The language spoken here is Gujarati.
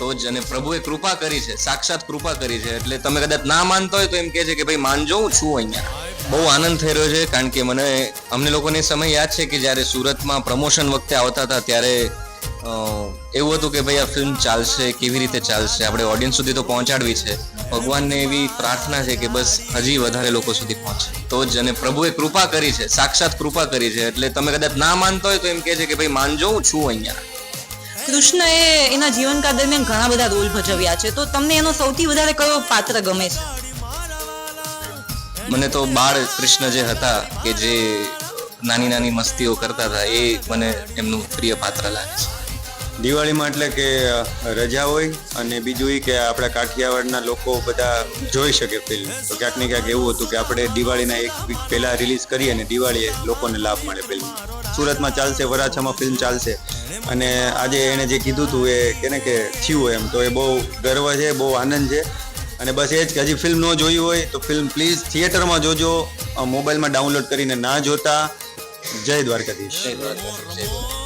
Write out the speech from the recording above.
તો જ અને પ્રભુએ કૃપા કરી છે, સાક્ષાત કૃપા કરી છે. એટલે તમે કદાચ ના માનતો હોય તો એમ કહે છે કે ભાઈ માનજો, હું છું અહીંયા. બહુ આનંદ થઈ રહ્યો છે, કારણ કે અમને લોકોને સમય યાદ છે કે જ્યારે સુરતમાં પ્રમોશન વખતે આવતા હતા ત્યારે એવું હતું કે ભાઈ આ ફિલ્મ ચાલશે, કેવી રીતે ચાલશે, આપણે ઓડિયન્સ સુધી તો પહોંચાડવી છે. ભગવાનને એવી પ્રાર્થના છે કે બસ હજી વધારે લોકો સુધી પહોંચે. તો જ અને પ્રભુએ કૃપા કરી છે, સાક્ષાત કૃપા કરી છે. એટલે તમે કદાચ ના માનતો હોય તો એમ કહે છે કે ભાઈ માનજો, હું છું અહીંયા. કૃષ્ણએ એના જીવનકાળ દરમિયાન ઘણા બધા રોલ ભજવ્યા છે, તો તમને એનો સૌથી વધારે કયો પાત્ર ગમે છે? મને તો બાળ કૃષ્ણ જે હતા કે જે નાની નાની મસ્તીઓ કરતા હતા, એ મને એમનું પ્રિય પાત્ર લાગે છે. દિવાળીમાં એટલે કે રજા હોય અને બીજું એ કે આપણા કાઠિયાવાડના લોકો બધા જોઈ શકે ફિલ્મ. તો ક્યાંક ને ક્યાંક એવું હતું કે આપણે દિવાળીના એક વીક પહેલાં રિલીઝ કરીએ અને દિવાળીએ લોકોને લાભ મળે ફિલ્મ. સુરતમાં ચાલશે, વરાછામાં ફિલ્મ ચાલશે. અને આજે એણે જે કીધું હતું એ કેને કે થયું એમ, તો એ બહુ ગર્વ છે, બહુ આનંદ છે. અને બસ એ જ કે હજી ફિલ્મ ન જોઈ હોય તો ફિલ્મ પ્લીઝ થિયેટરમાં જોજો, મોબાઈલમાં ડાઉનલોડ કરીને ના જોતા. જય દ્વારકાધીશ. જય દ્વારકાધીશ.